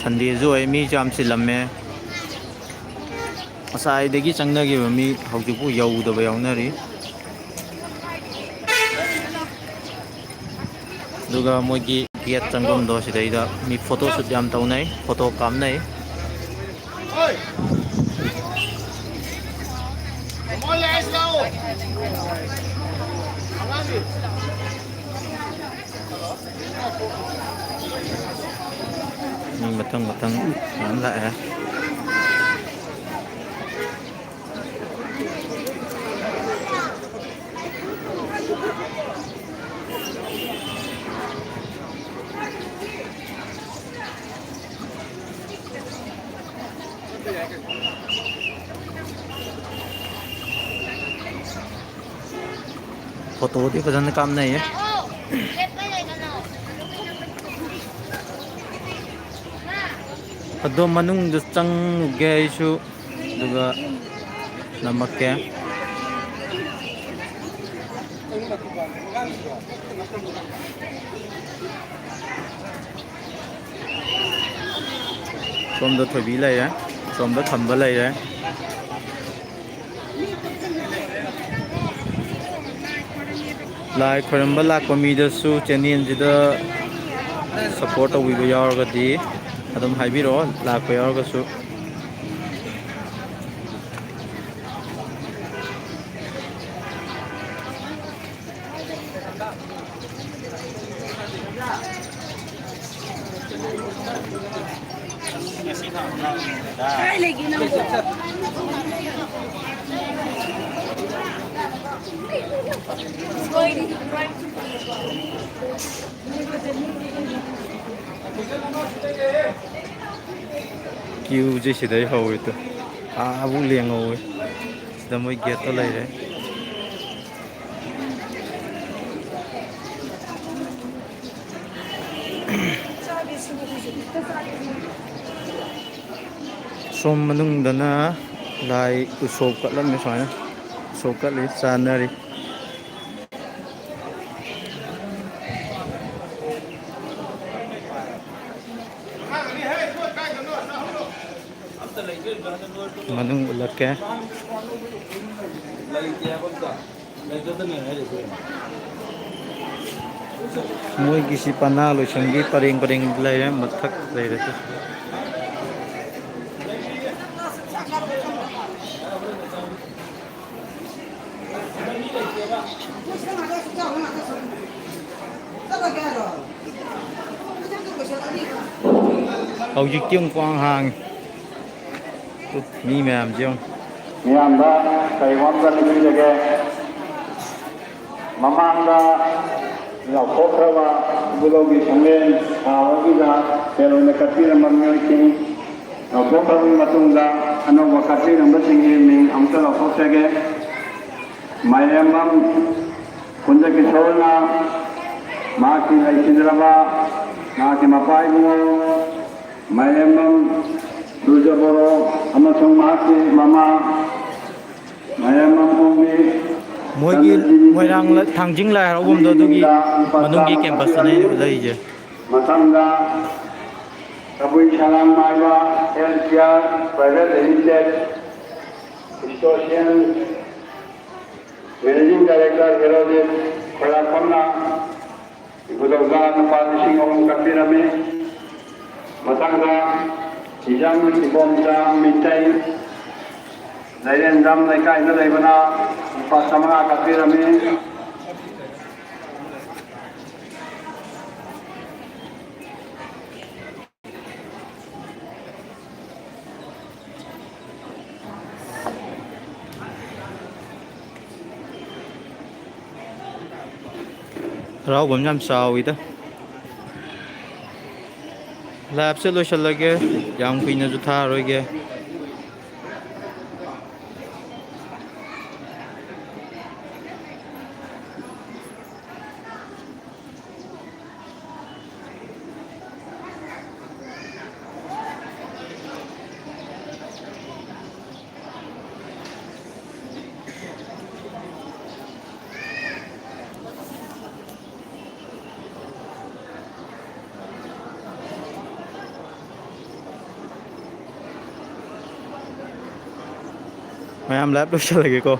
ꯁꯟꯗꯦꯁꯨ ꯑꯣꯏ ꯃꯤꯁꯨ ꯌꯥꯝ ꯆꯤꯜꯂꯝꯃꯦ ꯉꯁꯥꯏꯗꯒꯤ ꯆꯪꯅꯈꯤꯕ ꯃꯤ ꯍꯧꯖꯤꯛꯄꯨ ꯌꯧꯗꯕ ꯌꯥꯎꯅꯔꯤ ꯑꯗꯨꯒ ꯃꯣꯏꯒꯤ ꯒꯦꯠ ꯆꯪꯐꯝꯗꯣ ꯁꯤꯗꯩꯗ ꯃꯤ ꯐꯣꯇꯣ ꯁꯨꯠ ꯌꯥꯝ ꯇꯧꯅꯩ ꯐꯣꯇꯣ ꯀꯥꯞꯅꯩ ꯃꯤ ꯃꯊꯪ ꯃꯊꯪ ꯃꯌꯥꯝ ꯂꯥꯛꯑꯦ ꯐꯣꯇꯣꯗꯤ ꯐꯖꯅ ꯀꯥꯞꯅꯩꯌꯦ ꯑꯗꯣ ꯃꯅꯨꯡꯗ ꯆꯪꯉꯨꯒꯦ ꯑꯩꯁꯨ ꯑꯗꯨꯒ ꯅꯝꯃꯛꯀꯦ ꯁꯣꯝꯗ ꯊꯣꯏꯕꯤ ꯂꯩꯔꯦ ꯁꯣꯝꯗ ꯈꯝꯕ ꯂꯩꯔꯦ ꯂꯥꯏ ꯈꯣꯏꯔꯝꯕ ꯂꯥꯛꯄ ꯃꯤꯗꯁꯨ ꯆꯦꯟꯅꯦꯜꯁꯤꯗ ꯁꯞꯄꯣꯔꯠ ꯇꯧꯕꯤꯕ ꯌꯥꯎꯔꯒꯗꯤ ꯑꯗꯨꯝ ꯍꯥꯏꯕꯤꯔꯛꯑꯣ ꯂꯥꯛꯄ ꯌꯥꯎꯔꯒꯁꯨ ꯀ꯭ꯌꯨꯁꯦ ꯁꯤꯗꯩ ꯍꯧꯋꯤꯗꯣ ꯑꯥꯕꯨꯛ ꯂꯦꯡꯍꯧꯋꯤ ꯁꯤꯗ ꯃꯣꯏ ꯒꯦꯠꯇꯣ ꯂꯩꯔꯦ ꯁꯣꯝ ꯃꯅꯨꯡꯗꯅ ꯂꯥꯏ ꯎꯁꯣꯞ ꯀꯠꯂꯝꯃꯤ ꯁꯨꯃꯥꯏꯅ ꯎꯁꯣꯞ ꯀꯠꯂꯤ ꯆꯥꯅꯔꯤ ꯃꯅꯨꯡ ꯎꯠꯂꯛꯀꯦ ꯃꯣꯏꯒꯤꯁꯤ ꯄꯅꯥ ꯂꯣꯏꯁꯪꯒꯤ ꯄꯔꯦꯡ ꯄꯔꯦꯡ ꯂꯩꯔꯦ ꯃꯊꯛ ꯂꯩꯔꯁꯨ ꯍꯧꯖꯤꯛꯇꯤ ꯑꯃꯨꯛ ꯄꯨꯡ ꯍꯥꯡꯉꯤ ꯃꯤ ꯃꯌꯥꯝꯁꯦ ꯌꯦꯡꯉꯨ ꯃꯤꯌꯥꯝꯗ ꯀꯔꯤꯒꯨꯝꯕ ꯅꯤꯡꯁꯤꯡꯖꯒꯦ ꯃꯃꯥꯡꯗ ꯂꯥꯎꯊꯣꯛꯈ꯭ꯔꯕ ꯏꯕꯨꯙꯧꯒꯤ ꯁꯪꯂꯦꯟ ꯁꯥꯕꯒꯤꯗ ꯁꯦꯜ ꯑꯣꯏꯅ ꯀꯠꯄꯤꯔꯝꯕ ꯃꯤꯑꯣꯏꯁꯤꯡ ꯂꯥꯎꯊꯣꯛꯈ꯭ꯔꯕ ꯃꯇꯨꯡꯗ ꯑꯅꯧꯕ ꯀꯠꯄꯤꯔꯝꯕꯁꯤꯡꯒꯤ ꯃꯤꯡ ꯑꯃꯨꯛꯇ ꯂꯥꯎꯊꯣꯛꯆꯒꯦ ꯃꯥꯏꯔꯦꯝꯕꯝ ꯀꯨꯟꯖꯀꯤꯁꯣꯔꯅ ꯃꯍꯥꯛꯀꯤ ꯂꯩꯈꯤꯗ꯭ꯔꯕ ꯃꯍꯥꯛꯀꯤ ꯃꯄꯥ ꯏꯕꯨꯡꯉꯣ ꯃꯥꯏꯔꯦꯝꯕꯝ ꯇꯨꯔꯖꯕꯣꯔꯣ ꯑꯃꯁꯨꯡ ꯃꯍꯥꯛꯀꯤ ꯃꯃꯥ ꯃꯥꯏꯔꯦꯝꯕꯝ ꯑꯣꯡꯕꯤ ꯃꯣꯏꯒꯤ ꯃꯣꯏꯔꯥꯡ ꯊꯥꯡꯖꯤꯡ ꯂꯥꯏ ꯍꯔꯥꯎꯐꯝꯗꯣ ꯑꯗꯨꯒꯤ ꯃꯅꯨꯡꯒꯤ ꯀꯦꯝꯄꯁꯇꯅꯦ ꯑꯩꯅ ꯎꯠꯂꯛꯏꯁꯦ ꯃꯊꯪꯗ ꯀꯕꯨꯏ ꯁꯂꯥꯝ ꯃꯥꯏꯕ health care private limited ꯏꯁꯇꯣꯁꯤꯌꯟ managing director Herojit ꯈꯣꯏꯔꯥꯛꯐꯝꯅ ꯏꯕꯨꯙꯧꯗ ꯂꯨꯄꯥ 3,000 ꯀꯠꯄꯤꯔꯝꯃꯤ ꯃꯊꯪꯗ ꯍꯤꯖꯝ ꯏꯕꯣꯝꯆꯥ ꯃꯤꯇꯩ ꯂꯩꯔꯦꯟꯖꯝ ꯂꯩꯀꯥꯏꯗ ꯂꯩꯕꯅ ꯂꯨꯄꯥ 500 ꯀꯠꯄꯤꯔꯝꯃꯤ ꯍꯔꯥꯎꯐꯝ ꯌꯥꯝ ꯆꯥꯎꯋꯤꯗ ꯂꯥꯏꯚꯁꯦ ꯂꯣꯏꯁꯤꯜꯂꯒꯦ ꯌꯥꯝ ꯀꯨꯏꯅꯁꯨ ꯊꯥꯔꯣꯏꯒꯦ ꯃꯌꯥꯝ ꯂꯥꯏꯚ ꯂꯣꯏꯁꯤꯜꯂꯒꯦꯀꯣ